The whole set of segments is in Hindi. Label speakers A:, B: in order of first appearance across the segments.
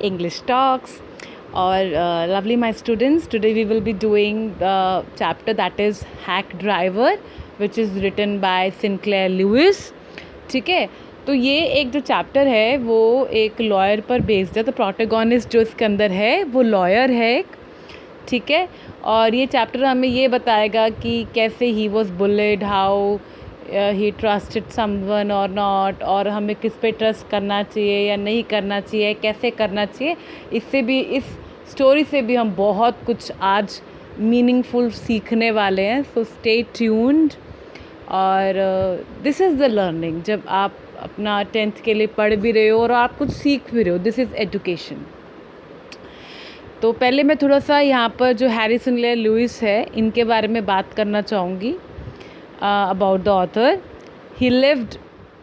A: English Talks. Or lovely my students, today we will be doing the chapter that is Hack Driver, which is written by Sinclair Lewis. ठीक है, तो ये एक जो चैप्टर है वो एक लॉयर पर बेस्ड है. तो प्रोटोगोनिस्ट जो इसके अंदर है वो लॉयर है एक, ठीक है. और ये चैप्टर हमें ये बताएगा कि कैसे he was bullied, how he trusted someone और नॉट, और हमें किस पे ट्रस्ट करना चाहिए या नहीं करना चाहिए, कैसे करना चाहिए. इससे भी, इस स्टोरी से भी हम बहुत कुछ आज मीनिंगफुल सीखने वाले हैं. So stay tuned. और दिस इज़ द लर्निंग. जब आप अपना 10th के लिए पढ़ भी रहे हो और आप कुछ सीख भी रहे हो, दिस इज़ एजुकेशन. तो पहले मैं थोड़ा सा यहाँ पर जो हैरी सिंक्लेयर लुइस है इनके बारे में बात करना चाहूँगी. About the author. He lived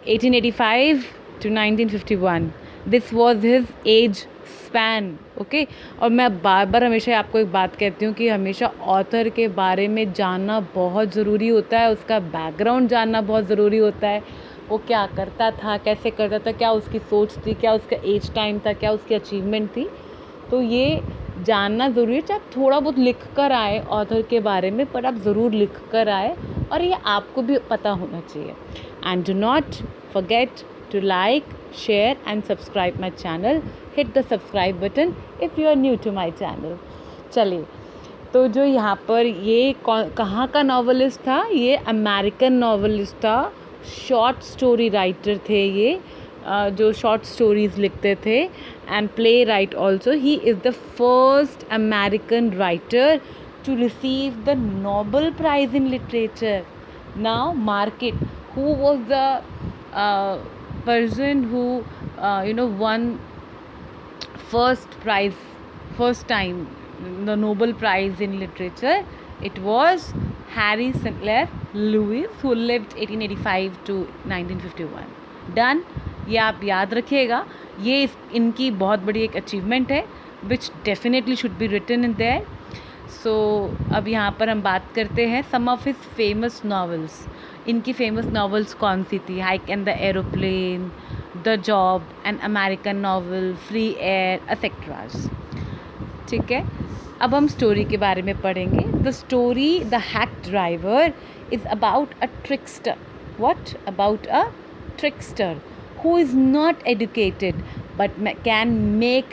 A: 1885 to 1951. This was his age span. Okay? और मैं बार बार हमेशा आपको एक बात कहती हूँ कि हमेशा ऑथर के बारे में जानना बहुत ज़रूरी होता है, उसका बैकग्राउंड जानना बहुत ज़रूरी होता है. वो क्या करता था, कैसे करता था, क्या उसकी सोच थी, क्या उसका एज टाइम था, क्या उसकी अचीवमेंट थी. तो ये जानना ज़रूरी है. चाहे आप थोड़ा बहुत लिख कर आए ऑथर के बारे में, पर आप ज़रूर लिख कर आए और ये आपको भी पता होना चाहिए. And do not forget to like, share and subscribe my channel. Hit the subscribe button if you are new to my channel. चलिए, तो जो यहाँ पर ये कहाँ का नॉवलिस्ट था, ये अमेरिकन नॉवलिस्ट था, शॉर्ट स्टोरी राइटर थे ये, जो शॉर्ट स्टोरीज़ लिखते थे, and play right also. He is the first American writer to receive the Nobel Prize in Literature. Now mark it, who was the person who won first time the Nobel Prize in Literature. It was Harry Sinclair Lewis, who lived 1885 to 1951. Done. ये आप याद रखिएगा. ये इनकी बहुत बड़ी एक अचीवमेंट है which definitely should be written in there. सो अब यहाँ पर हम बात करते हैं some of his famous novels. इनकी फेमस नावल्स कौन सी थी? Hike and the aeroplane, the job, an American novel, free air, etcetera. ठीक है, अब हम स्टोरी के बारे में पढ़ेंगे. The story the hack driver is about a trickster. What? About a trickster who is not educated but can make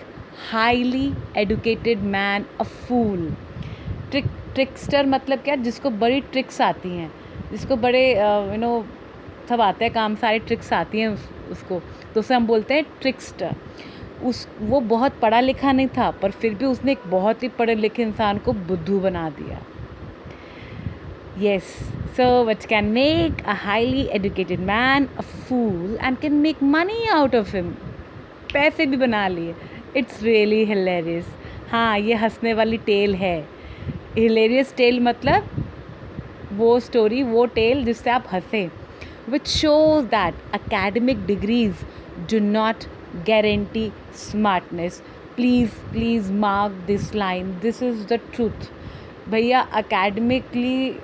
A: highly educated man a fool. Trickster मतलब क्या? जिसको बड़ी ट्रिक्स आती हैं, जिसको बड़े सब आते हैं काम, सारी ट्रिक्स आती हैं उसको, तो उसे हम बोलते हैं ट्रिक्स्टर. वो बहुत पढ़ा लिखा नहीं था, पर फिर भी उसने एक बहुत ही पढ़े लिखे इंसान को बुद्धू बना दिया. Yes, so which can make a highly educated man a fool and can make money out of him. पैसे भी बना लिए. It's really hilarious. हाँ, ये हंसने वाली टेल है. Hilarious tale मतलब वो स्टोरी, वो टेल जिससे आप हंसे. Which shows that academic degrees do not guarantee smartness. Please mark this line. This is the truth. भैया, academically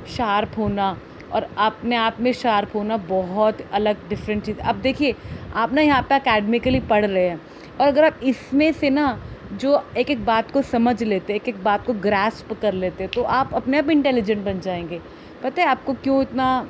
A: शार्प होना और अपने आप में शार्प होना बहुत अलग डिफरेंट चीज़. अब देखिए, आप ना यहाँ पे अकेडमिकली पढ़ रहे हैं, और अगर आप इसमें से ना जो एक एक बात को समझ लेते, एक एक बात को ग्रास्प कर लेते, तो आप अपने आप इंटेलिजेंट बन जाएंगे. पता है आपको क्यों? इतना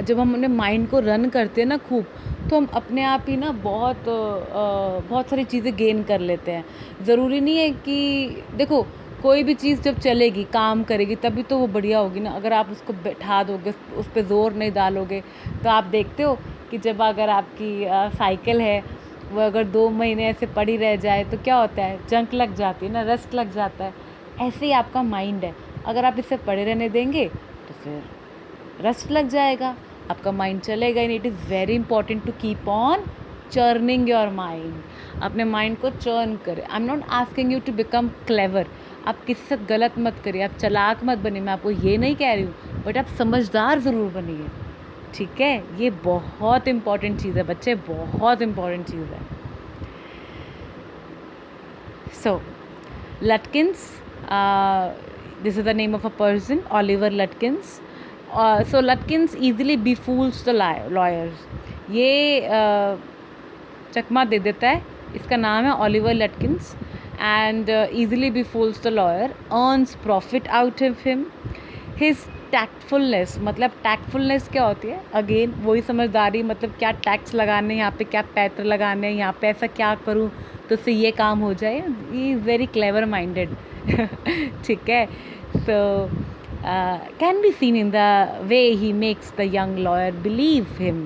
A: जब हम अपने माइंड को रन करते हैं ना खूब, तो हम अपने आप ही ना बहुत सारी चीज़ें गेन कर लेते हैं. ज़रूरी नहीं है कि देखो, कोई भी चीज़ जब चलेगी, काम करेगी, तभी तो वो बढ़िया होगी ना. अगर आप उसको बैठा दोगे, उस पर ज़ोर नहीं डालोगे, तो आप देखते हो कि जब अगर आपकी साइकिल है वो अगर 2 महीने ऐसे पड़ी रह जाए तो क्या होता है? जंक लग जाती है ना, रस्ट लग जाता है. ऐसे ही आपका माइंड है, अगर आप इसे पड़े रहने देंगे तो फिर रस्ट लग जाएगा, आपका माइंड चलेगा. And it is very important to keep on churning your mind. अपने माइंड को चर्न करें. I am not asking you to become clever. आप किसी से गलत मत करिए, आप चालाक मत बनिए, मैं आपको ये नहीं कह रही हूँ, बट आप समझदार ज़रूर बनिए. ठीक है, ये बहुत इम्पॉर्टेंट चीज़ है बच्चे, बहुत इम्पॉर्टेंट चीज़ है. So Lutkins, this is the name of a person, Oliver Lutkins. So Lutkins easily befools the lawyers. ये चकमा दे देता है इसका नाम है Oliver Lutkins and easily befools the lawyer, earns profit out of him, his tactfulness, मतलब टैक्टफुलनेस क्या होती है, अगेन वही समझदारी, मतलब क्या टैक्स लगाने, यहाँ पे क्या पैत्र लगाने, यहाँ पे ऐसा क्या करूँ तो उससे ये काम हो जाए, he is very clever minded. ठीक है, so can be seen in the way he makes the young lawyer believe him.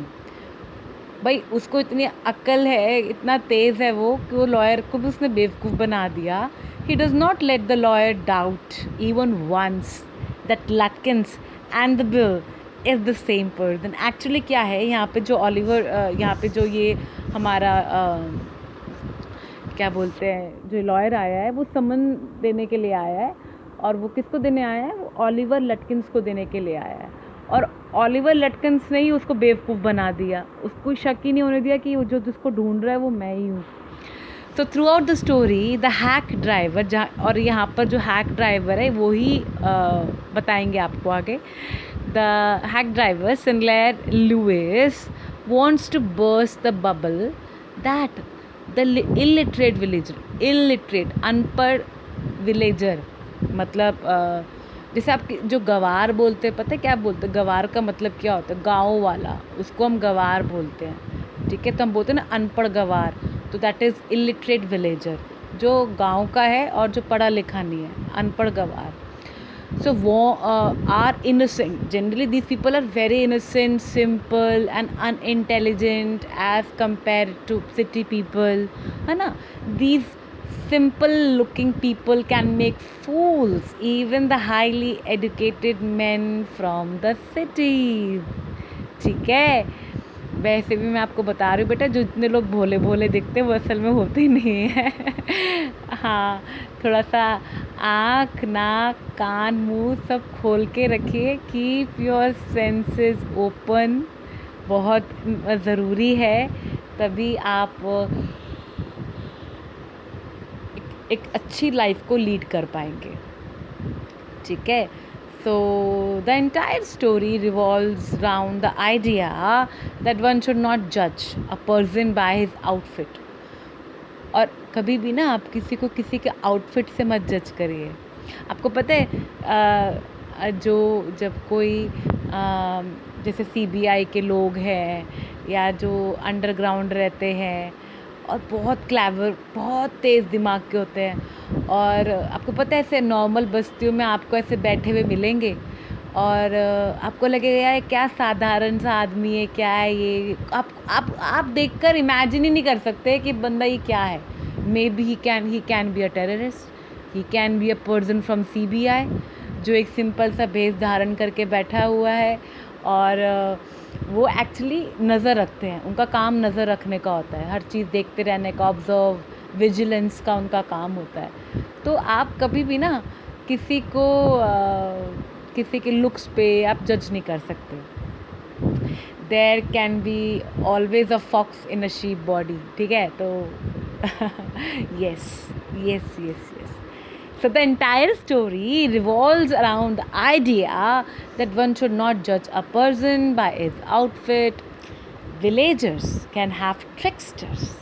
A: भाई उसको इतनी अक्ल है, इतना तेज़ है वो कि वो लॉयर को भी उसने बेवकूफ़ बना दिया। He does not let the lawyer doubt even once that Lutkins and the Bill is the same person. Actually क्या है, यहाँ पे जो ओलिवर यहाँ पे जो ये हमारा क्या बोलते हैं, जो लॉयर आया है वो समन देने के लिए आया है, और वो किसको देने आया है, वो ओलिवर लटकिंस को देने के लिए आया है, और ओलिवर लटकिंस ने ही उसको बेवकूफ़ बना दिया, उसको शक ही नहीं होने दिया कि वो जो जिसको ढूंढ रहा है वो मैं ही हूँ। तो through out the story the hack driver, जहाँ और यहाँ पर जो हैक ड्राइवर है वो ही बताएंगे आपको आगे। The hack driver Sinclair Lewis wants to burst the bubble that the illiterate अनपढ़ विलेजर, मतलब जैसे आप जो गवार बोलते हैं, पता है क्या बोलते हैं गवार का मतलब क्या होता है, गाँव वाला, उसको हम गवार बोलते हैं। ठीक है, तो हम बोलते हैं ना अनपढ़ गवार, तो दैट इज़ इलिटरेट विलेजर, जो गांव का है और जो पढ़ा लिखा नहीं है, अनपढ़ गवार। So are innocent. Generally, these people are very innocent, simple, and unintelligent as compared to city people. है ना? These simple-looking people can make fools even the highly educated men from the cities. ठीक है? वैसे भी मैं आपको बता रही हूँ बेटा, जो इतने लोग भोले भोले दिखते हैं वो असल में होते ही नहीं है। हाँ, थोड़ा सा आँख, नाक, कान, मुंह सब खोल के रखिए, कीप योर सेंसेस ओपन, बहुत ज़रूरी है, तभी आप एक अच्छी लाइफ को लीड कर पाएंगे। ठीक है, so the entire story revolves around the idea that one should not judge a person by his outfit. और कभी भी ना आप किसी को किसी के आउटफिट से मत जज करिए। आपको पता है जो जब कोई जैसे सीबीआई के लोग हैं या जो अंडरग्राउंड रहते हैं और बहुत क्लेवर, बहुत तेज़ दिमाग के होते हैं, और आपको पता है ऐसे नॉर्मल बस्तियों में आपको ऐसे बैठे हुए मिलेंगे और आपको लगेगा यार क्या साधारण सा आदमी है, क्या है ये, आप देखकर इमेजिन ही नहीं कर सकते कि बंदा ये क्या है। May be he can be a terrorist, he can be a person from CBI जो एक सिंपल सा भेष धारण करके बैठा हुआ है, और वो एक्चुअली नज़र रखते हैं, उनका काम नज़र रखने का होता है, हर चीज़ देखते रहने का, ऑब्जर्व विजिलेंस का उनका काम होता है। तो आप कभी भी ना किसी को किसी के लुक्स पे आप जज नहीं कर सकते। There can be always a fox in a sheep body. ठीक है, तो yes yes yes yes So the entire story revolves around the idea that one should not judge a person by his outfit. Villagers can have tricksters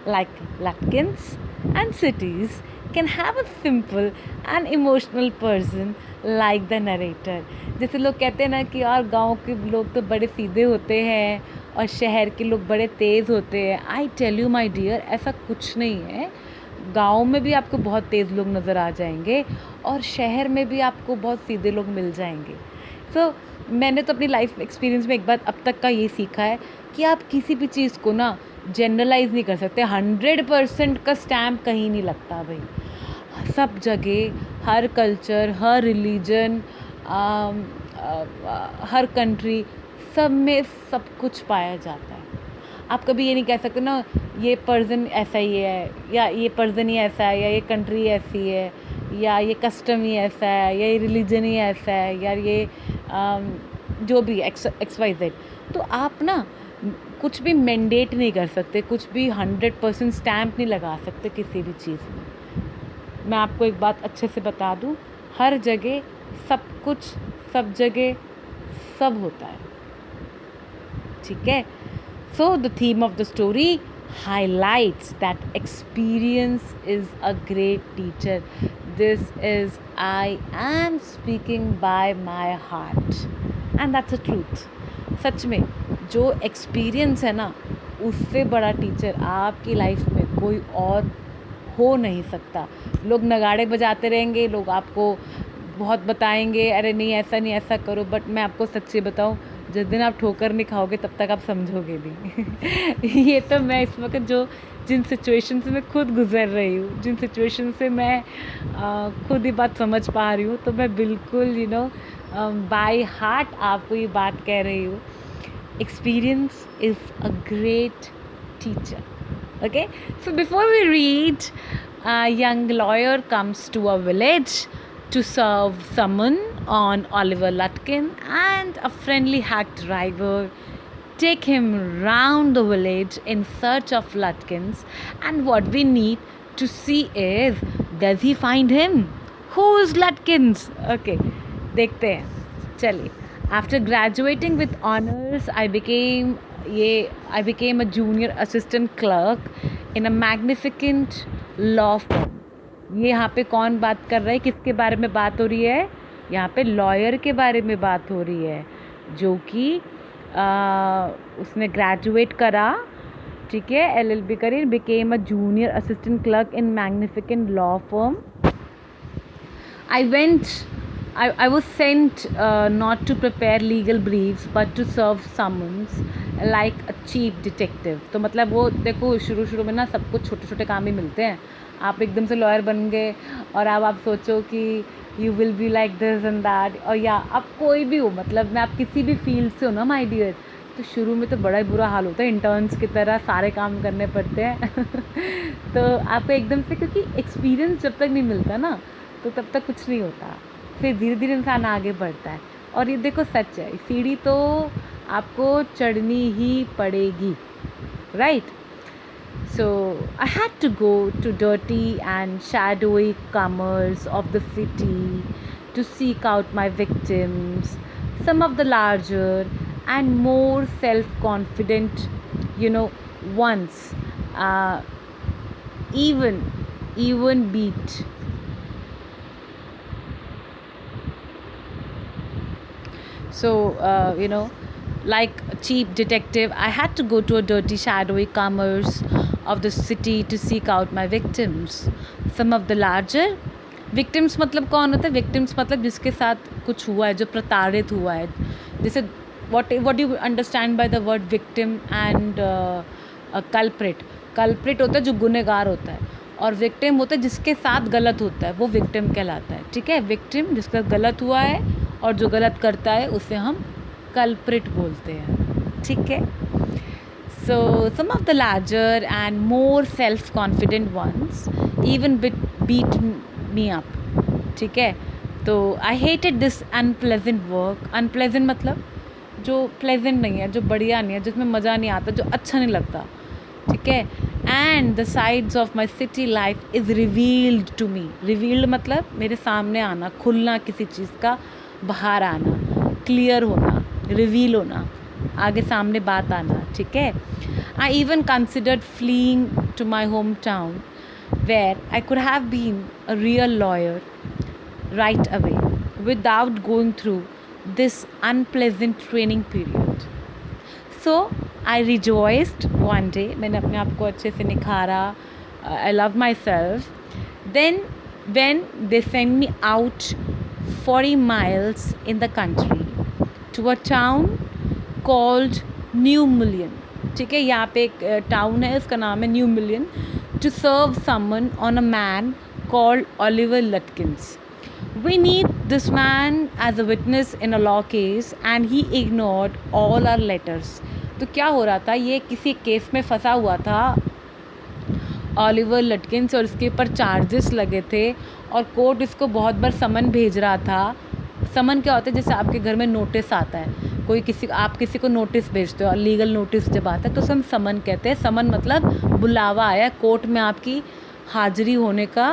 A: like Lutkins, and cities can have a simple and emotional person like the narrator. जैसे लोग कहते हैं ना कि यार गांव के लोग तो बड़े सीधे होते हैं और शहर के लोग बड़े तेज़ होते हैं। I tell you my dear, ऐसा कुछ नहीं है। गांव में भी आपको बहुत तेज़ लोग नज़र आ जाएंगे और शहर में भी आपको बहुत सीधे लोग मिल जाएंगे। सो मैंने तो अपनी लाइफ एक्सपीरियंस में एक बात अब तक का ये सीखा है कि आप किसी भी चीज़ को ना जनरलाइज नहीं कर सकते। 100% का स्टैम्प कहीं नहीं लगता भाई। सब जगह, हर कल्चर, हर रिलीजन, हर कंट्री, सब में सब कुछ पाया जाता है। आप कभी ये नहीं कह सकते ना ये पर्सन ऐसा ही है, या ये पर्सन ही ऐसा है, या ये कंट्री ऐसी है, या ये कस्टम ही ऐसा है, या ये रिलीजन ही ऐसा है, या ये जो भी एक्स वाई जेड। तो आप ना कुछ भी मैंडेट नहीं कर सकते, कुछ भी 100% स्टैम्प नहीं लगा सकते किसी भी चीज़ में। मैं आपको एक बात अच्छे से बता दूं, हर जगह सब कुछ, सब जगह सब होता है। ठीक है, so the theme of the story highlights that experience is a great teacher. This is, I am speaking by my heart, and that's the truth. सच में जो एक्सपीरियंस है ना, उससे बड़ा टीचर आपकी लाइफ में कोई और हो नहीं सकता. लोग नगाड़े बजाते रहेंगे, लोग आपको बहुत बताएंगे, अरे नहीं ऐसा नहीं, ऐसा करो, बट मैं आपको सच्ची बताऊं, जिस दिन आप ठोकर नहीं खाओगे तब तक आप समझोगे नहीं. ये तो मैं इस वक्त जिन सिचुएशन से मैं खुद गुज़र रही हूँ, जिन सिचुएशन से मैं खुद ही बात समझ पा रही हूँ, तो मैं बिल्कुल बाय हार्ट आपको ये बात कह रही हूँ. Experience is a great teacher. Okay, so before we read, a young lawyer comes to a village to serve someone on Oliver Lutkin, and a friendly hack driver take him round the village in search of Lutkins. And what we need to see is, does he find him? Who is Lutkins? Okay, देखते हैं. चलिए. After graduating with honors, I became a junior assistant clerk in a magnificent law firm. ये यहाँ पे कौन बात कर रहा है, किसके बारे में बात हो रही है? यहाँ पे लॉयर के बारे में बात हो रही है, जो कि उसने ग्रेजुएट करा, ठीक है, LLB करी, became a junior assistant clerk in magnificent law firm. I was sent not to prepare legal briefs but to serve summons like a chief detective. तो मतलब वो देखो, शुरू में ना सबको छोटे छोटे काम ही मिलते हैं. आप एकदम से लॉयर बन गए और अब आप सोचो कि you will be like this and that, और या आप कोई भी हो, मतलब मैं आप किसी भी फील्ड से हो ना माय डियर, तो शुरू में तो बड़ा ही बुरा हाल होता है, इंटर्न्स की तरह सारे काम करने पड़ते हैं. तो आपको एकदम से, क्योंकि एक्सपीरियंस जब तक नहीं मिलता ना, तो तब तक कुछ नहीं होता. फिर धीरे धीरे इंसान आगे बढ़ता है. और ये देखो सच है, सीढ़ी तो आपको चढ़नी ही पड़ेगी, right? So I had to go to dirty and shadowy corners of the city to seek out my victims, some of the larger and more self-confident, ones, even beat. So, like a cheap detective, I had to go to a dirty, shadowy corners of the city to seek out my victims. Some of the larger victims, मतलब कौन होता है? Victims मतलब जिसके साथ कुछ हुआ है, जो प्रताड़ित हुआ है. जैसे what do you understand by the word victim and culprit? Culprit होता है जो गुनहगार होता है, और victim होता है जिसके साथ गलत होता है, वो victim कहलाता है. ठीक है, victim जिसका गलत हुआ है और जो गलत करता है उसे हम कल्प्रिट बोलते हैं. ठीक है. So some of the larger and more self confident ones even beat me up. ठीक है. तो I hated this unpleasant work. Unpleasant मतलब जो प्लेजेंट नहीं है, जो बढ़िया नहीं है, जिसमें मज़ा नहीं आता, जो अच्छा नहीं लगता. ठीक है. And the sides of my city life is revealed to me. Revealed मतलब मेरे सामने आना, खुलना, किसी चीज़ का बाहर आना, क्लियर होना, रिवील होना, आगे सामने बात आना. ठीक है. I even considered fleeing to my home town where I could have been a real lawyer right away without going through this unpleasant training period. So I rejoiced one day. मैंने अपने आप को अच्छे से निखारा. I love myself. Then when they sent me out 40 miles in the country to a town called New Million. ठीक है, यहाँ पे एक टाउन है, उसका नाम है new million, to serve someone on a man called Oliver Lutkins. We need this man as a witness in a law case and he ignored all our letters. तो क्या हो रहा था, ये किसी केस में फंसा हुआ था ऑलिवर लटकिंस, और इसके ऊपर चार्जेस लगे थे, और कोर्ट इसको बहुत बार समन भेज रहा था. समन क्या होता है? जैसे आपके घर में नोटिस आता है, आप किसी को नोटिस भेजते हो, और लीगल नोटिस जब आता है तो हम समन कहते हैं. समन मतलब बुलावा आया कोर्ट में, आपकी हाजिरी होने का,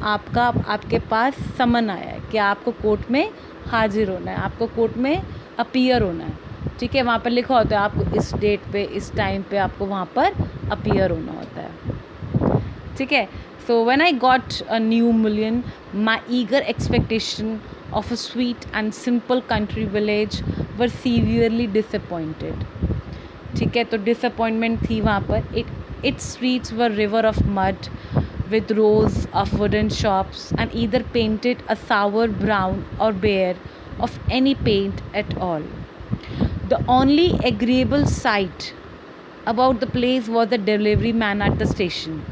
A: आपके पास समन आया है कि आपको कोर्ट में हाजिर होना है, आपको कोर्ट में अपीयर होना है. ठीक है, वहाँ पर लिखा होता है आपको इस डेट पे इस टाइम पे आपको वहाँ पर अपीयर होना होता है, ठीक है. So when I got a new million, my eager expectation of a sweet and simple country village were severely disappointed. ठीक है, तो disappointment थी वहाँ पर. Its streets were river of mud with rows of wooden shops and either painted a sour brown or bare of any paint at all. The only agreeable sight about the place was the delivery man at the station.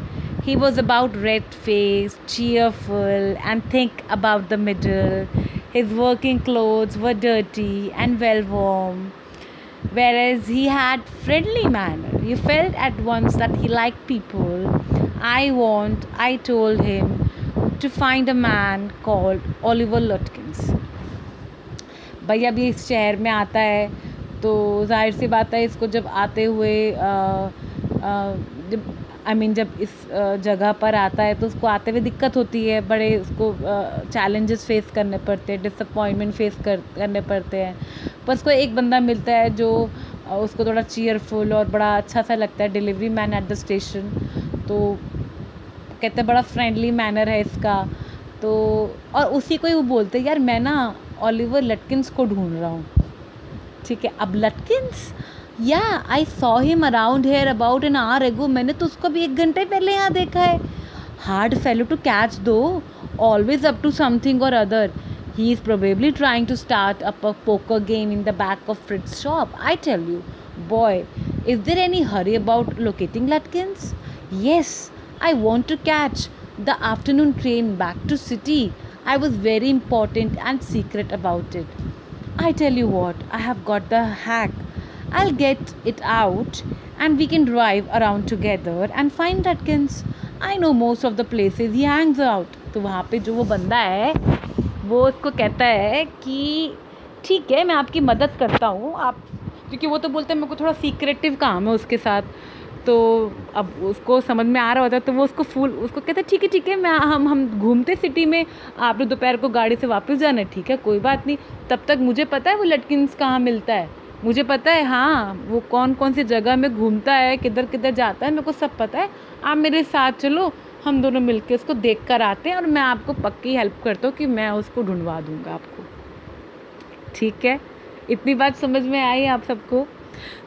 A: He was about red-faced, cheerful, and thick about the middle. His working clothes were dirty and well-worn, whereas he had friendly manner. You felt at once that he liked people. I told him to find a man called Oliver Lutkins. भाई अब ये इस शहर में आता है तो जाहिर सी बात है इसको जब आते हुए जब इस जगह पर आता है तो उसको आते हुए दिक्कत होती है, बड़े उसको चैलेंजेस फेस करने पड़ते हैं, डिसअपॉइंटमेंट फेस करने पड़ते हैं. पर उसको एक बंदा मिलता है जो उसको थोड़ा चीयरफुल और बड़ा अच्छा सा लगता है, delivery man at the station. तो कहते हैं बड़ा फ्रेंडली मैनर है इसका. तो और उसी को ही वो बोलते हैं यार मैं ना ऑलिवर लटकिंस को ढूंढ रहा हूँ. ठीक है, अब लटकिंस, या I saw him around hair about an hour एगो. मैंने तो उसको भी 1 घंटे पहले यहाँ देखा है. Hard fellow to catch though, always up to something or other. He is probably trying to start up a poker game in the back of Fritz shop. I tell you boy, is there any hurry about locating Lutkins? Yes, I want to catch the afternoon train back to city. I was very important and secret about it. I tell you what, I have got the hack. I'll get it out and we can drive around together and find Atkins. I know most of the places he hangs out. तो वहाँ पे जो वो बंदा है वो उसको कहता है कि ठीक है मैं आपकी मदद करता हूँ आप, क्योंकि वो तो बोलता है मेरे को थोड़ा सीक्रेटिव काम है उसके साथ. तो अब उसको समझ में आ रहा होता है तो वो उसको कहता है ठीक है मैं हम घूमते सिटी में, आप लोग दोपहर को गाड़ी से वापस जाना है. ठीक है कोई बात नहीं, तब तक मुझे पता है वो लटकिंस कहाँ मिलता है, मुझे पता है हाँ वो कौन कौन सी जगह में घूमता है, किधर किधर जाता है, मेरे को सब पता है. आप मेरे साथ चलो, हम दोनों मिलके उसको देख कर आते हैं और मैं आपको पक्की हेल्प करता हूँ कि मैं उसको ढूंढवा दूँगा आपको. ठीक है, इतनी बात समझ में आई आप सबको?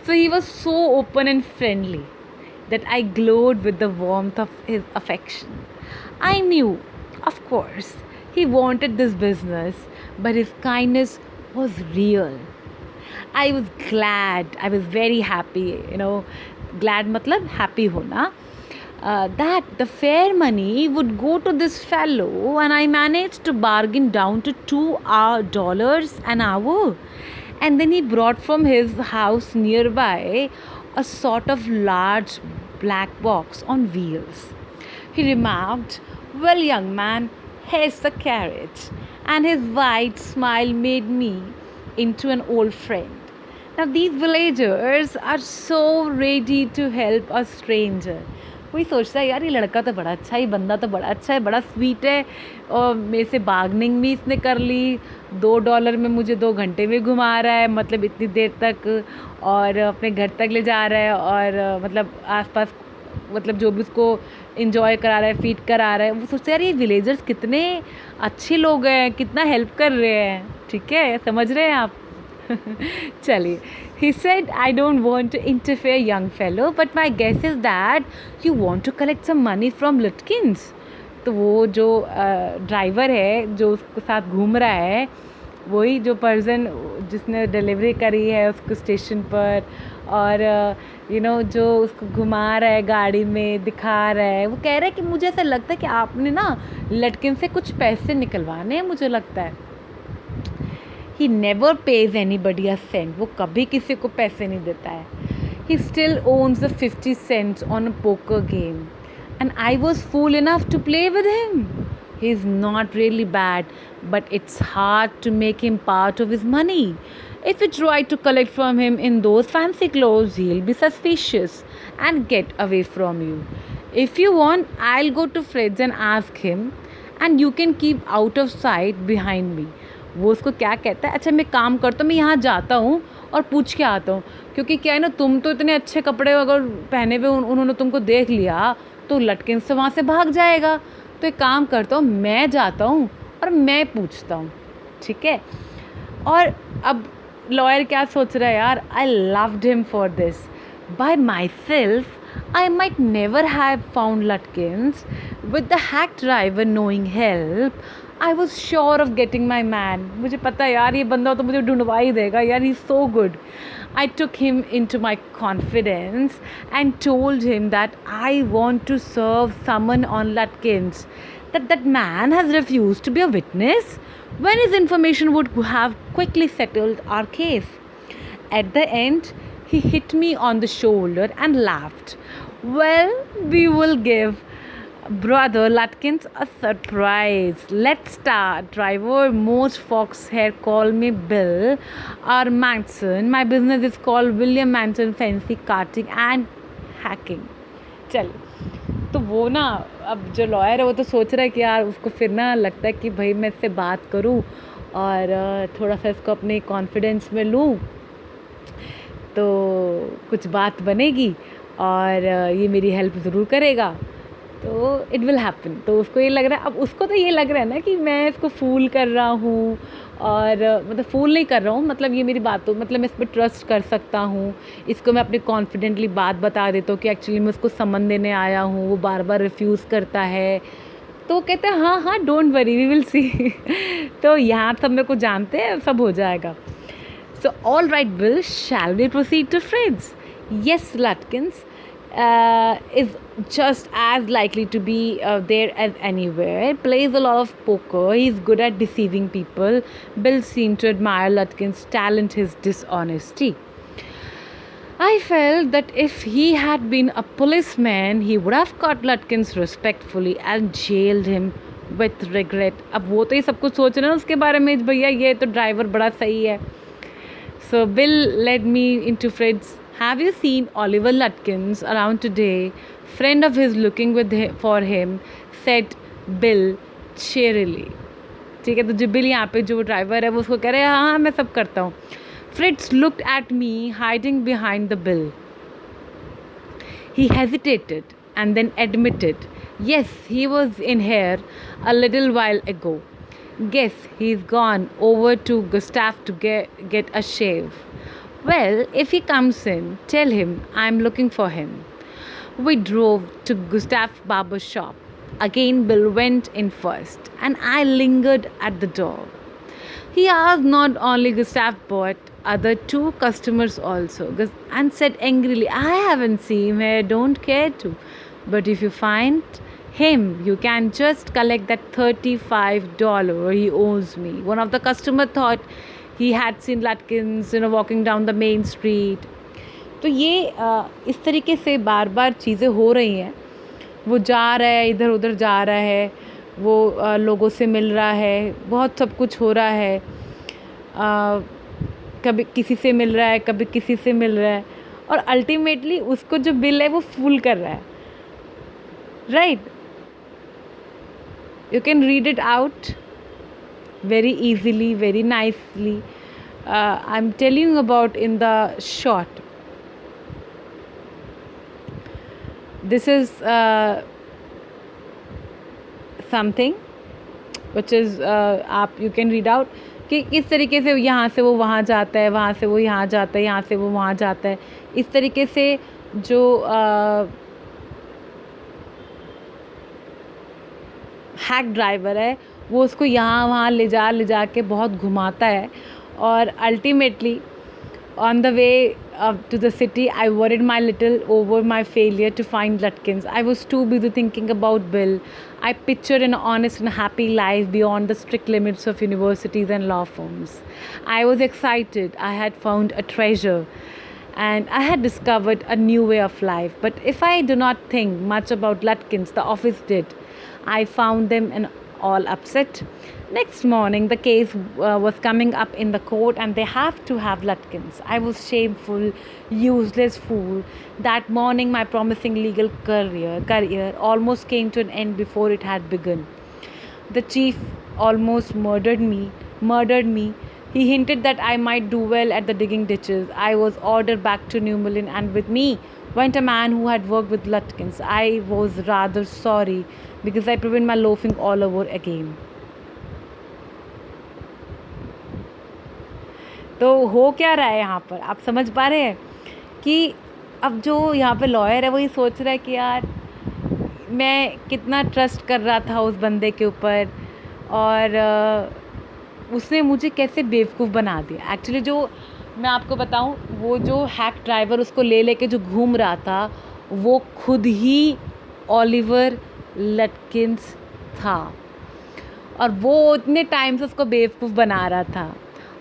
A: So he was so open and friendly that I glowed with the warmth of his affection. I knew, of course, he wanted this business, but his kindness was real. I was glad, I was very happy, glad matlab happy hona, that the fare money would go to this fellow, and I managed to bargain down to $2 an hour. And then he brought from his house nearby a sort of large black box on wheels. He remarked, "Well, young man, here's the carriage." And his wide smile made me into an old friend. Now, these villagers are so ready to help a stranger. कोई सोचता है यार ये लड़का तो बड़ा अच्छा है, ये बंदा तो बड़ा अच्छा है, बड़ा स्वीट है, और मेरे से बार्गनिंग भी इसने कर ली, $2 में मुझे 2 घंटे में घुमा रहा है, मतलब इतनी देर तक, और अपने घर तक ले जा रहा है, और मतलब आसपास मतलब जो भी उसको इंजॉय करा रहा है, फीड करा रहा है. वो सोचते हैं यार ये विलेजर्स कितने अच्छे लोग हैं, कितना हेल्प कर रहे हैं. ठीक है, समझ रहे हैं आप? चलिए. He said, "I don't want to interfere, young fellow, but my guess is that you want to collect some money from Lutkins." तो वो जो ड्राइवर है जो उसके साथ घूम रहा है, वही जो पर्सन जिसने डिलीवरी करी है उसको स्टेशन पर, और जो उसको घुमा रहा है गाड़ी में, दिखा रहा है, वो कह रहा है कि मुझे ऐसा लगता है कि आपने ना लटकिन से कुछ पैसे निकलवाने हैं, मुझे लगता है. He never pays anybody a cent. वो कभी किसी को पैसे नहीं देता है. He still owns the 50 cents on a poker game. And I was fool enough to play with him. He's not really bad, but it's hard to make him part of his money. If you try to collect from him in those fancy clothes, he'll be suspicious and get away from you. If you want, I'll go to Fred's and ask him, and you can keep out of sight behind me. वो उसको क्या कहता है, अच्छा मैं काम करता हूँ, मैं यहाँ जाता हूँ और पूछ के आता हूँ, क्योंकि क्या है ना, तुम तो इतने अच्छे कपड़े अगर पहने हुए उन्होंने तुमको देख लिया तो लटकिन से वहाँ से भाग जाएगा। तो एक काम करता हूँ, मैं जाता हूँ और मैं पूछता हूँ, ठीक है। और अब लॉयर क्या सोच रहा है यार, I loved him for this, by myself I might never have found Lutkins, with the hack driver knowing help I was sure of getting my man. मुझे पता है यार, ये बंदा तो मुझे ढूंढवा ही देगा यार, he so good. I took him into my confidence and told him that I want to serve someone on Lutkins, that man has refused to be a witness when his information would have quickly settled our case. At the end, he hit me on the shoulder and laughed. Well, we will give Brother Lutkins a surprise. Let's start. Driver, most folks here call me Bill or Manson. My business is called William Manson Fancy Karting and Hacking. चल, तो वो ना, अब जो लॉयर है वो तो सोच रहा है कि यार उसको फिर ना लगता है कि भाई मैं इससे बात करूं और थोड़ा सा इसको अपने कॉन्फिडेंस में लूं तो कुछ बात बनेगी और ये मेरी हेल्प ज़रूर करेगा, तो इट विल हैपन। तो उसको ये लग रहा है, अब उसको तो ये लग रहा है ना कि मैं इसको फूल कर रहा हूँ, और मतलब फूल नहीं कर रहा हूँ, मतलब ये मेरी बात, तो मतलब मैं इस पर ट्रस्ट कर सकता हूँ, इसको मैं अपनी कॉन्फिडेंटली बात बता देता हूँ कि एक्चुअली मैं उसको समन देने आया हूँ, वो बार बार रिफ्यूज़ करता है। तो वो कहते हैं हाँ हाँ don't worry we will see. तो यहाँ सब मेरे को जानते हैं, सब हो जाएगा। So, all right, Bill, shall we proceed to Fred's? Yes, Lutkins is just as likely to be there as anywhere. Plays a lot of poker. He's good at deceiving people. Bill seemed to admire Lutkins' talent, his dishonesty. I felt that if he had been a policeman, he would have caught Lutkins respectfully and jailed him with regret. अब वो तो ये सब कुछ सोच रहे हैं उसके बारे में, भैया ये तो ड्राइवर बड़ा सही है। So Bill led me into Fred's. Have you seen Oliver Lutkins around today? Friend of his looking for him, said Bill cheerily. ठीक है, तो जो बिल यहाँ पे जो ड्राइवर है वो उसको कह रहे हैं हाँ हाँ मैं सब करता हूँ। Fritz looked at me hiding behind the bill. He hesitated and then admitted, yes, he was in here a little while ago. Guess he's gone over to Gustav to get a shave. Well, if he comes in, tell him I'm looking for him. We drove to Gustav's barber shop. Again, Bill went in first, and I lingered at the door. He asked not only Gustav but other two customers also, and said angrily, I haven't seen him here, don't care to. But if you find him, you can just collect that $35 he owes me. One of the customers thought he had seen Lutkins, walking down the main street. तो ये इस तरीके से बार बार चीज़ें हो रही हैं। वो जा रहा है, इधर उधर जा रहा है, वो लोगों से मिल रहा है, बहुत सब कुछ हो रहा है, कभी किसी से मिल रहा है, कभी किसी से मिल रहा है, और अल्टीमेटली उसको जो बिल है वो फूल कर रहा है, right. You can read it out very easily, very nicely. I'm telling you about in the short. This is something which is you can read out कि किस तरीके से यहाँ से वो वहाँ जाता है, वहाँ से वो यहाँ जाता है, यहाँ से वो वहाँ जाता है। इस तरीके से जो हैक ड्राइवर है वो उसको यहाँ वहाँ ले जा के बहुत घुमाता है, और ultimately on the way to the city, I worried my little over my failure to find Lutkins. I was too busy thinking about Bill. I pictured an honest and happy life beyond the strict limits of universities and law firms. I was excited. I had found a treasure and I had discovered a new way of life. But if I do not think much about Lutkins, the office did. I found them and all upset. Next morning, the case was coming up in the court and they have to have Lutkins. I was shameful, useless fool. That morning, my promising legal career almost came to an end before it had begun. The chief almost murdered me. He hinted that I might do well at the digging ditches. I was ordered back to Newmullen, and with me went a man who had worked with Lutkins. I was rather sorry because I prevented my loafing all over again. तो हो क्या रहा है यहाँ पर, आप समझ पा रहे हैं कि अब जो यहाँ पे लॉयर है वो ये सोच रहा है कि यार मैं कितना ट्रस्ट कर रहा था उस बंदे के ऊपर, और उसने मुझे कैसे बेवकूफ़ बना दिया। एक्चुअली जो मैं आपको बताऊं, वो जो हैक ड्राइवर उसको ले लेके जो घूम रहा था वो खुद ही ओलिवर लटकिंस था, और वो इतने टाइम से उसको बेवकूफ़ बना रहा था,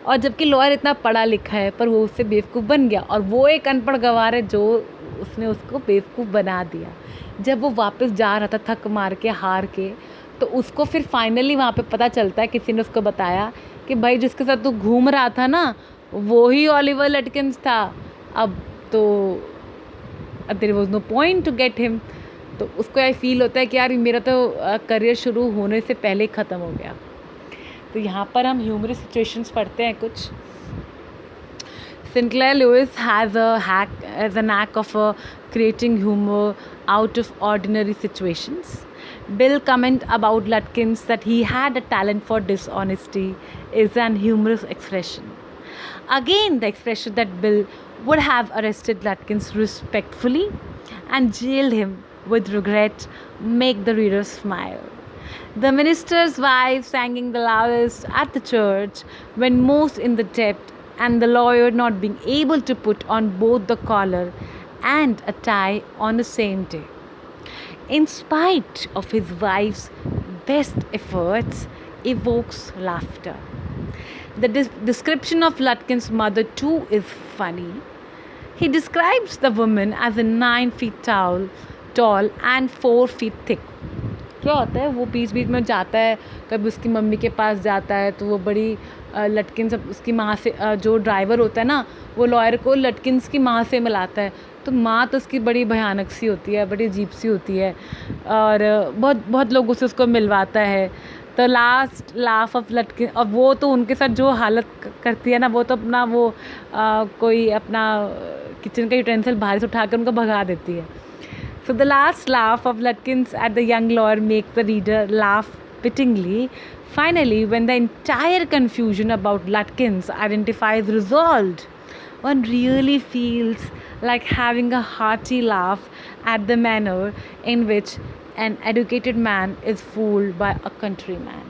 A: और जबकि लॉयर इतना पढ़ा लिखा है पर वो उससे बेवकूफ़ बन गया, और वो एक अनपढ़ गवार है जो उसने उसको बेवकूफ़ बना दिया। जब वो वापस जा रहा था थक मार के हार के, तो उसको फिर फाइनली वहाँ पे पता चलता है, किसी ने उसको बताया कि भाई जिसके साथ तू घूम रहा था ना वो ही ओलिवर लटकिंस था। अब तो there was no point to get him. तो उसको यह फील होता है कि यार मेरा तो करियर शुरू होने से पहले ही ख़त्म हो गया। तो यहाँ पर हम ह्यूमरस सिचुएशंस पढ़ते हैं कुछ। Sinclair Lewis has a knack of creating humor out of ordinary situations. Bill comment about Lutkins that he had a talent for dishonesty is an humorous expression. Again, the expression that Bill would have arrested Lutkins respectfully and jailed him with regret make the reader smile. The minister's wife singing the loudest at the church when most in the debt, and the lawyer not being able to put on both the collar and a tie on the same day. In spite of his wife's best efforts, evokes laughter. The description of Lutkin's mother too is funny. He describes the woman as a 9 feet tall and 4 feet thick. क्या होता है, वो बीच बीच में जाता है, कभी उसकी मम्मी के पास जाता है तो वो बड़ी लटकिन्स उसकी माँ से, जो ड्राइवर होता है ना वो लॉयर को लटकिन्स की माँ से मिलाता है। तो माँ तो उसकी बड़ी भयानक सी होती है, बड़ी अजीब सी होती है, और बहुत बहुत लोगों से उसको मिलवाता है। तो लास्ट लाफ ऑफ लटकिन, और वो तो उनके साथ जो हालत करती है ना, वो तो अपना वो कोई अपना किचन का यूटेंसिल बाहर से उठा कर उनको भगा देती है। So the last laugh of Lutkins at the young lawyer makes the reader laugh pityingly. Finally, when the entire confusion about Lutkins identity is resolved, one really feels like having a hearty laugh at the manner in which an educated man is fooled by a countryman.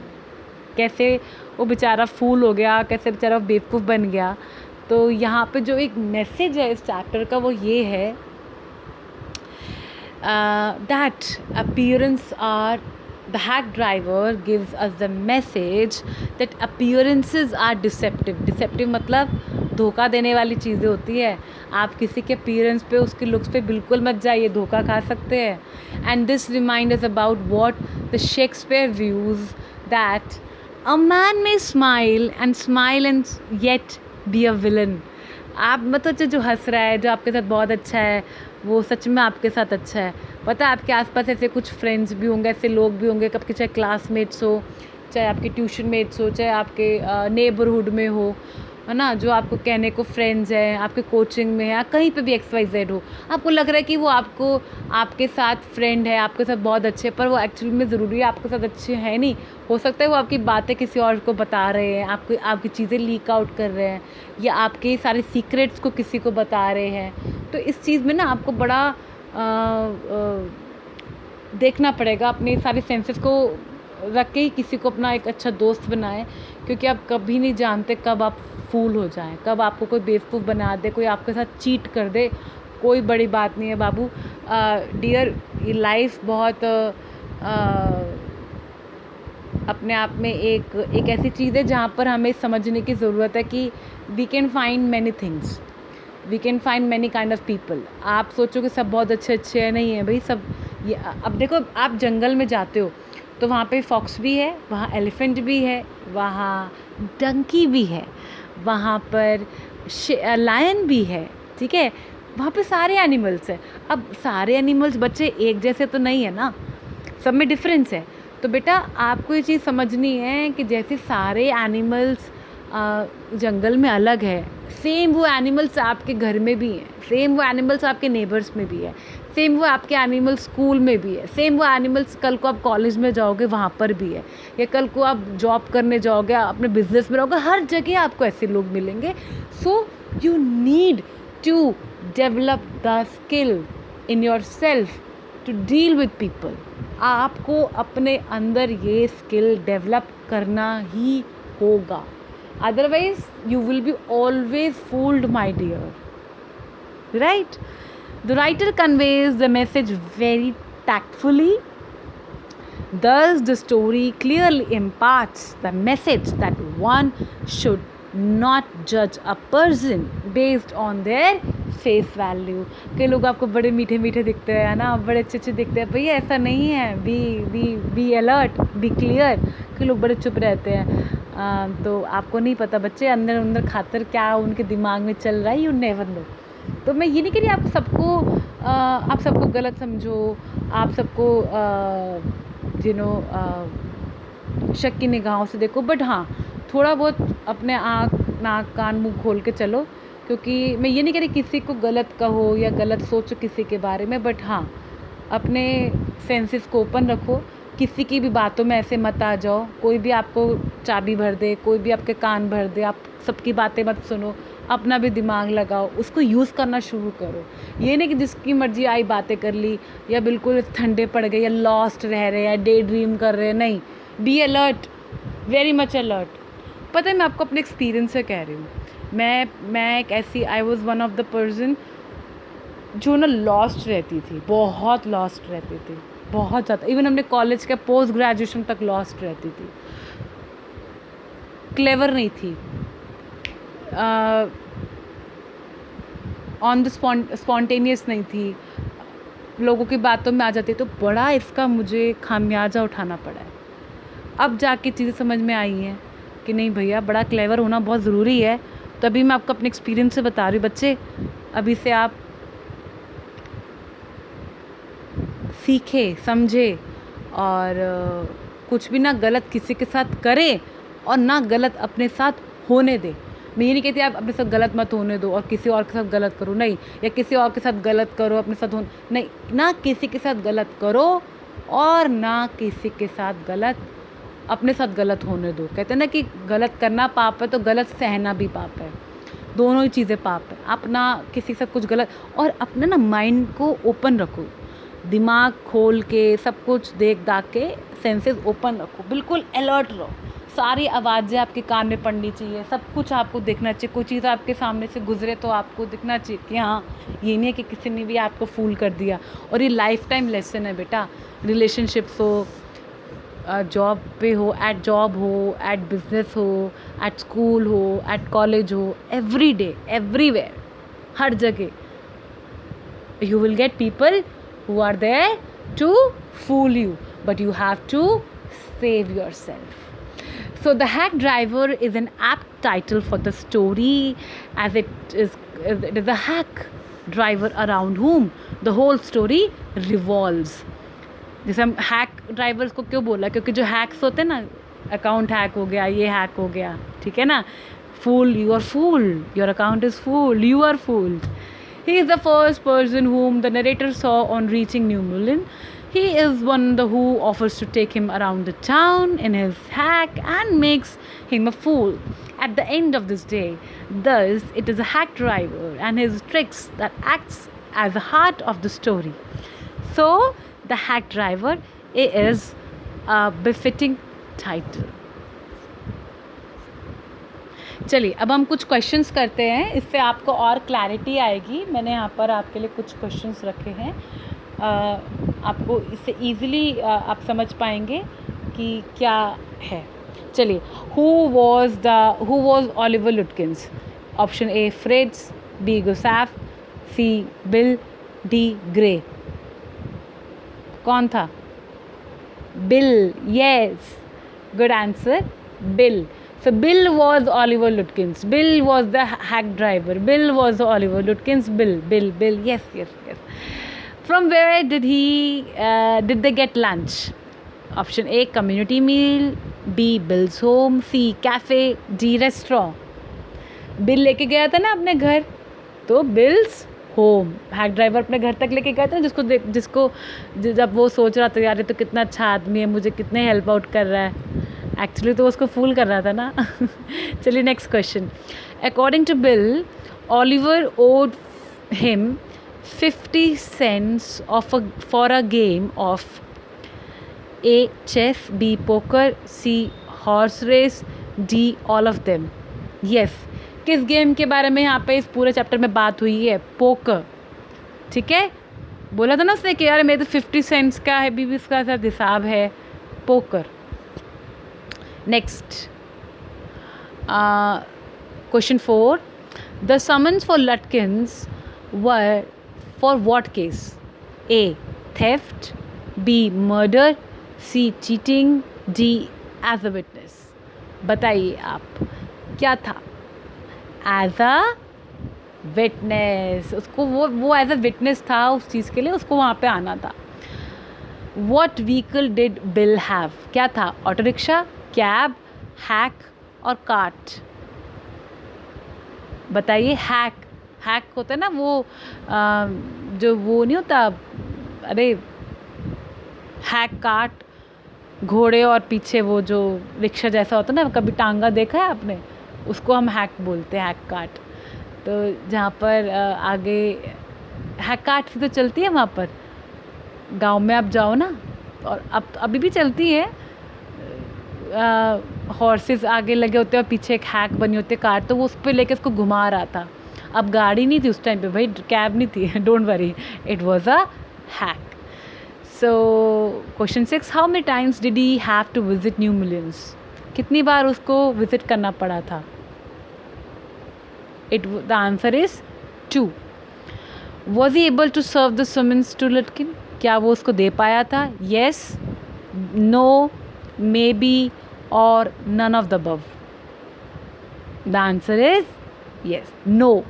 A: कैसे वो बेचारा फूल हो गया, कैसे बेचारा बेवकूफ़ बन गया। तो यहाँ पे जो एक मैसेज है इस चैप्टर का वो ये है that appearance are the hack driver gives us the message that appearances are deceptive मतलब धोखा देने वाली चीज़ें होती है। आप किसी के अपीयरेंस पे, उसके लुक्स पे बिल्कुल मत जाइए, धोखा खा सकते हैं। And this remind us about what the Shakespeare views that a man may smile and yet be a villain. आप मतलब जो हंस रहा है, जो आपके साथ बहुत अच्छा है, वो सच में आपके साथ अच्छा है। पता है आपके आसपास ऐसे कुछ फ्रेंड्स भी होंगे, ऐसे लोग भी होंगे, आपके चाहे क्लासमेट्स हो, चाहे आपके ट्यूशन मेट्स हो, चाहे आपके नेबरहुड में हो, है ना, जो आपको कहने को फ्रेंड्स हैं, आपके कोचिंग में है, कहीं पे भी XYZ हो, आपको लग रहा है कि वो आपके साथ फ्रेंड है, आपके साथ बहुत अच्छे, पर वो एक्चुअली में ज़रूरी है आपके साथ अच्छे हैं नहीं। हो सकता है वो आपकी बातें किसी और को बता रहे हैं, आपकी चीज़ें लीक आउट कर रहे हैं, या आपके सारे सीक्रेट्स को किसी को बता रहे हैं। तो इस चीज़ में ना आपको बड़ा देखना पड़ेगा, अपने सारे सेंसेस को रख के ही किसी को अपना एक अच्छा दोस्त बनाएं, क्योंकि आप कभी नहीं जानते कब आप फूल हो जाएं, कब आपको कोई बेवकूफ़ बना दे, कोई आपके साथ चीट कर दे। कोई बड़ी बात नहीं है बाबू, डियर, लाइफ बहुत अपने आप में एक ऐसी चीज़ है जहाँ पर हमें समझने की ज़रूरत है कि we can find many things, we can find many kind of people. आप सोचो कि सब बहुत अच्छे हैं, नहीं है भाई सब। ये अब देखो, आप जंगल में जाते हो तो वहाँ पे फॉक्स भी है, वहाँ एलिफेंट भी है, वहाँ डंकी भी है, वहाँ पर लायन भी है, ठीक है, वहाँ पे सारे एनिमल्स हैं। अब सारे एनिमल्स बच्चे एक जैसे तो नहीं है ना, सब में डिफरेंस है। तो बेटा आपको ये चीज़ समझनी है कि जैसे सारे एनिमल्स जंगल में अलग है, सेम वो एनिमल्स आपके घर में भी हैं, सेम वो एनिमल्स आपके नेबर्स में भी है, सेम वो आपके एनिमल्स स्कूल में भी है, सेम वो एनिमल्स कल को आप कॉलेज में जाओगे वहाँ पर भी है, या कल को आप जॉब करने जाओगे, अपने बिजनेस में रहोगे, हर जगह आपको ऐसे लोग मिलेंगे. So you need to develop the skill in yourself to deal with people. आपको अपने अंदर ये स्किल डेवलप करना ही होगा, otherwise you will be always fooled, my dear, right? The writer conveys the message very tactfully. Thus the story clearly imparts the message that one should not judge a person based on their face value. कई लोग आपको बड़े मीठे मीठे दिखते हैं ना, बड़े अच्छे अच्छे दिखते हैं, भैया ऐसा नहीं है, बी अलर्ट, बी क्लियर. कई लोग बड़े चुप रहते हैं, तो आपको नहीं पता बच्चे अंदर अंदर खातर क्या उनके दिमाग में चल रहा है, यू नेवर नो. तो मैं ये नहीं कह रही आप सबको गलत समझो, आप सबको शक की निगाहों से देखो, बट हाँ थोड़ा बहुत अपने आँख नाक कान मुंह खोल के चलो, क्योंकि मैं ये नहीं कह रही किसी को गलत कहो या गलत सोचो किसी के बारे में, बट हाँ अपने सेंसेस को ओपन रखो, किसी की भी बातों में ऐसे मत आ जाओ. कोई भी आपको चाबी भर दे, कोई भी आपके कान भर दे, आप सबकी बातें मत सुनो, अपना भी दिमाग लगाओ, उसको यूज़ करना शुरू करो. ये नहीं कि जिसकी मर्जी आई बातें कर ली, या बिल्कुल ठंडे पड़ गए, या लॉस्ट रह रहे, या डे ड्रीम कर रहे. नहीं, be alert, very much alert. पता है मैं आपको अपने एक्सपीरियंस से कह रही हूँ. मैं एक ऐसी, I was one of the person जो ना लॉस्ट रहती थी, बहुत लॉस्ट रहती थी, बहुत ज़्यादा. इवन हमने कॉलेज के पोस्ट ग्रेजुएशन तक लॉस्ट रहती थी. क्लेवर नहीं थी, ऑन द स्पॉन्टेनियस नहीं थी, लोगों की बातों में आ जाती. तो बड़ा इसका मुझे खामियाजा उठाना पड़ा है. अब जाके चीज़ें समझ में आई हैं कि नहीं भैया, बड़ा क्लेवर होना बहुत ज़रूरी है. तभी मैं आपको अपने एक्सपीरियंस से बता रही हूँ. बच्चे अभी से आप सीखे समझे, और कुछ भी ना गलत किसी के साथ करें और ना गलत अपने साथ होने दे. मैं ये नहीं कहती आप अपने साथ गलत मत होने दो और किसी और के साथ गलत करो, नहीं, या किसी और के साथ गलत करो अपने साथ हो, नहीं, ना किसी के साथ गलत करो और ना किसी के साथ गलत अपने साथ गलत होने दो. कहते हैं ना कि गलत करना पाप है तो गलत सहना भी पाप है, दोनों ही चीज़ें पाप है. आप ना किसी के साथ कुछ गलत, और अपने ना माइंड को ओपन रखो, दिमाग खोल के सब कुछ देख दाख के सेंसेस ओपन रखो, बिल्कुल अलर्ट रहो. सारी आवाज़ें आपके कान में पड़नी चाहिए, सब कुछ आपको देखना चाहिए. कोई चीज़ आपके सामने से गुजरे तो आपको दिखना चाहिए कि हाँ, ये नहीं है कि किसी ने भी आपको फूल कर दिया. और ये लाइफ टाइम लेसन है बेटा. रिलेशनशिप्स हो, जॉब पे हो, एट जॉब हो, एट बिजनेस हो, एट स्कूल हो, एट कॉलेज हो, एवरी डे, एवरीवेयर, हर जगह you will get people who are there to fool you, but you have to save yourself. So the hack driver is an apt title for the story, as it is a hack driver around whom the whole story revolves. जैसे हम हैक ड्राइवर्स को क्यों बोला, क्योंकि जो हैक्स होते हैं ना, अकाउंट हैक हो गया, ये हैक हो गया, ठीक है ना. Fool, you are fooled, your account is fooled, you are fooled. He is the first person whom the narrator saw on reaching New Mullen. He is one who offers to take him around the town in his hack and makes him a fool at the end of this day. Thus, it is a hack driver and his tricks that acts as the heart of the story. So, the hack driver is a befitting title. चलिए अब हम कुछ क्वेश्चंस करते हैं, इससे आपको और क्लैरिटी आएगी. मैंने यहाँ पर आपके लिए कुछ क्वेश्चंस रखे हैं, आपको इससे इजीली आप समझ पाएंगे कि क्या है. चलिए, who was Oliver Lutkins? Option A Fritz, B Gustaf, C Bill, D Gray. कौन था? Bill. Yes, good answer, Bill. So Bill was Oliver Lutkins. Bill was the hack driver. Bill was Oliver Lutkins. Bill. Yes. From where did they get lunch? Option A, community meal. B Bill's home, C cafe, D restaurant. Bill लेके गया था ना अपने घर, तो बिल्स होम. हैक ड्राइवर अपने घर तक लेके गया था, जिसको जब वो सोच रहा था यार ये तो कितना अच्छा आदमी है, मुझे कितने हेल्प आउट कर रहा है. एक्चुअली तो उसको फूल कर रहा था ना. चलिए next question. According to Bill, Oliver owed him 50 cents for a game of A. chess, B. poker, C. horse race, D. all of them. Yes. किस गेम के बारे में यहाँ पे इस पूरे चैप्टर में बात हुई है? पोकर. ठीक है, बोला था ना उसने कि यार मेरे तो 50 सेंट्स का है भी इसका साथ हिसाब है. Poker. Next question 4. The summons for Lutkins were for what case? A. theft, B. murder, C. cheating, D. as a witness. बताइए आप क्या था? As a witness. उसको वो एज अ विटनेस था उस चीज़ के लिए, उसको वहाँ पे आना था. What vehicle did bill have? क्या था? ऑटो रिक्शा, कैब, हैक और कार्ट. बताइए. हैक होता है ना वो जो वो नहीं होता, अरे हैक कार्ट, घोड़े और पीछे वो जो रिक्शा जैसा होता है ना, कभी टांगा देखा है आपने? उसको हम हैक बोलते हैं, हैक कार्ट. तो जहाँ पर आगे हैक कार्ट से तो चलती है वहाँ पर गांव में, आप जाओ ना, और अब अभी भी चलती है. हॉर्सेस आगे लगे होते हैं और पीछे एक हैक बनी होती है कार्ट, तो वो उस पर लेके उसको घुमा रहा था. अब गाड़ी नहीं थी उस टाइम पे भाई, कैब नहीं थी. Don't worry, it was a hack. So question 6. How many times did he have to visit new millions? कितनी बार उसको विजिट करना पड़ा था? The answer is 2. Was he able to serve the summons to Latkin? क्या वो उसको दे पाया था? येस, नो, मे बी और none of the above. The answer is yes, no,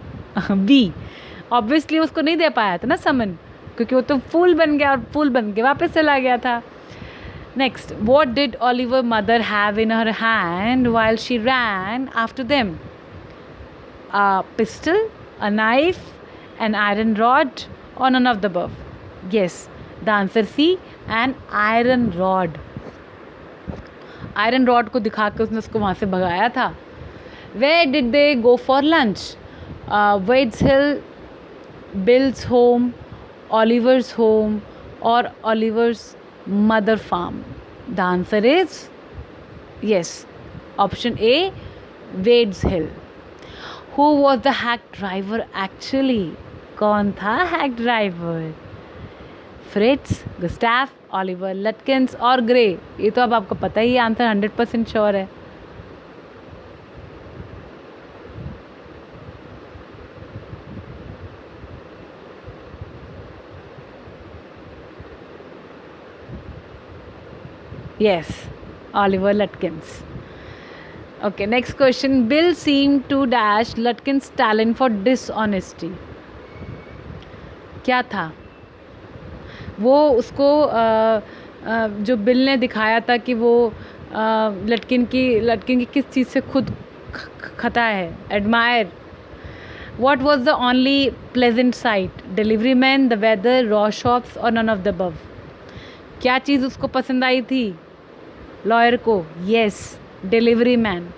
A: B. Obviously उसको नहीं दे पाया था ना समन, क्योंकि वो तो फूल बन गया और फूल बन के वापस चला गया था. Next. What did Oliver mother have in her hand while she rain after them? A pistol, a knife, an iron rod, or none of the above? Yes, the answer C, an iron rod. Iron rod को दिखा के उसने उसको वहाँ से भगाया था. Where did they go for lunch? Wade's Hill, Bill's home, Oliver's home, or Oliver's mother farm? The answer is yes, option A, Wade's Hill. Who was the hack driver actually? कौन था हैक ड्राइवर? फ्रिट्स, गुस्टाफ, ऑलिवर लटकिंस और ग्रे. ये तो अब आपको पता ही है, आंसर 100% श्योर है. Yes, Oliver Lutkins. Okay, next question. Bill seemed to dash Lutkin's talent for dishonesty. क्या था वो? उसको जो बिल ने दिखाया था कि वो लटकिन की किस चीज़ से खुद खता है, admire. What was the only pleasant sight? Delivery man, the weather, raw shops और none of the above? क्या चीज़ उसको पसंद आई थी लॉयर को? Yes, delivery man.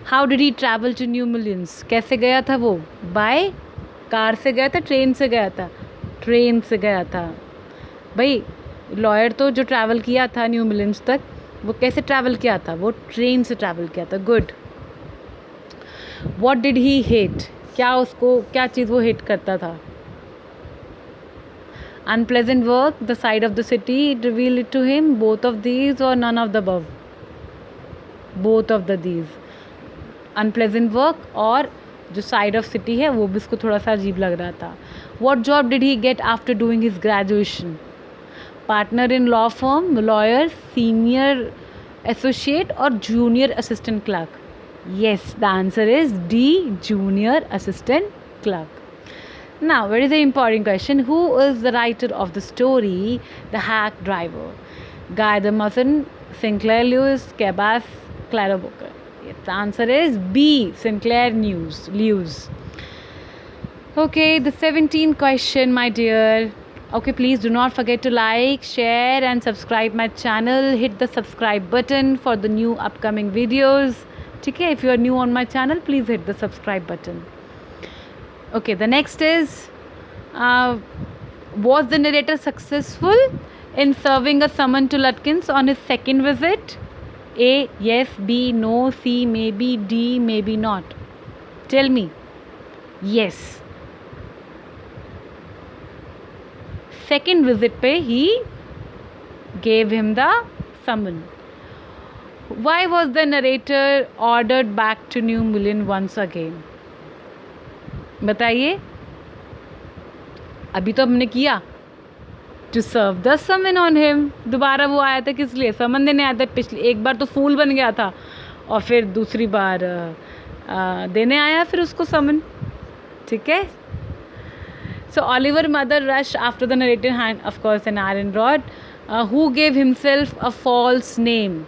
A: How did he travel to new millions? कैसे गया था वो? बाय कार से गया था, ट्रेन से गया था? ट्रेन से गया था भाई. लॉयर तो जो ट्रैवल किया था न्यू मिलियंस तक, वो कैसे ट्रैवल किया था? वो ट्रेन से ट्रैवल किया था. Good. What did he hate? क्या चीज़ वो हेट करता था? Unpleasant work, the side of the city, it reveal it to him, both of these और none of the above? Both of the these. Unpleasant work और जो साइड ऑफ सिटी है वो भी उसको थोड़ा सा अजीब लग रहा था. What job did he get after doing his graduation? Partner in law firm, lawyer, senior associate और junior assistant clerk? Yes, the answer is D, junior assistant clerk. Now, very the important question. Who is the writer of the story, The Hack Driver? Guy Emerson, Sinclair Lewis, Cabas, Clara Booker. The answer is B, Sinclair Lewis. Okay, the 17th question, my dear. Okay, please do not forget to like, share and subscribe my channel. Hit the subscribe button for the new upcoming videos. Okay, if you are new on my channel, please hit the subscribe button. Okay, the next is, was the narrator successful in serving a summon to Lutkins on his second visit? A, yes, B, no, C, maybe, D, maybe not. Tell me. Yes. Second visit पे he gave him the summon. Why was the narrator ordered back to New Mullen once again? बताइए. अभी तो हमने किया. To serve the summon on him. दोबारा वो आया था किस लिए? समन देने आया था. पिछली एक बार तो फूल बन गया था और फिर दूसरी बार देने आया फिर उसको समन. ठीक है. So Oliver mother rushed after the narrator hand, of course, an iron rod. Who gave himself a false name?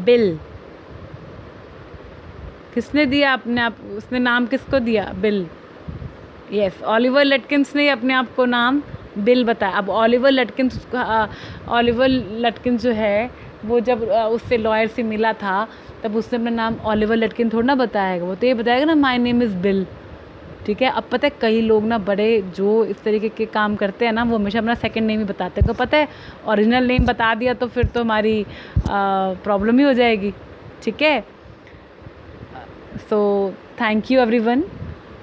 A: Bill. किसने दिया अपने आप? उसने नाम किसको दिया? Bill. Yes, Oliver Lutkins ने अपने आप को नाम बिल बताया. अब ऑलिवर लटकिंस जो है वो जब उससे लॉयर से मिला था तब उसने अपना नाम ऑलिवर लटकिन थोड़ा ना बताएगा. वो तो ये बताएगा ना, माय नेम इज़ बिल. ठीक है. अब पता है कई लोग ना बड़े जो इस तरीके के काम करते हैं ना, वो हमेशा अपना सेकंड नेम ही बताते हैं. तो पता है ओरिजिनल नेम बता दिया तो फिर तो हमारी प्रॉब्लम ही हो जाएगी. ठीक है. So thank you everyone.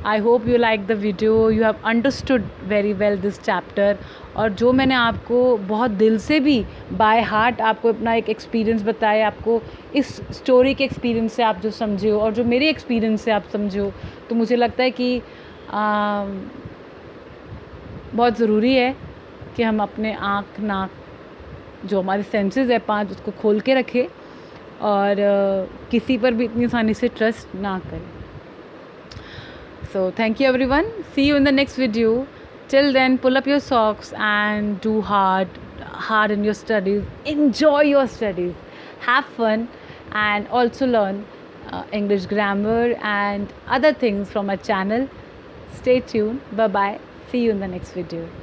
A: I hope you like the video. You have understood very well this chapter. और जो मैंने आपको बहुत दिल से भी बाय हार्ट आपको अपना एक एक्सपीरियंस बताया, आपको इस स्टोरी के एक्सपीरियंस से आप जो समझे हो और जो मेरे एक्सपीरियंस से आप समझे हो, तो मुझे लगता है कि बहुत ज़रूरी है कि हम अपने आँख नाक जो हमारे सेंसेस है 5 उसको खोल के रखें और किसी पर भी इतनी आसानी से ट्रस्ट ना करें. So thank you everyone. See you in the next video. Till then, pull up your socks and do hard in your studies. Enjoy your studies. Have fun and also learn English grammar and other things from my channel. Stay tuned. Bye bye. See you in the next video.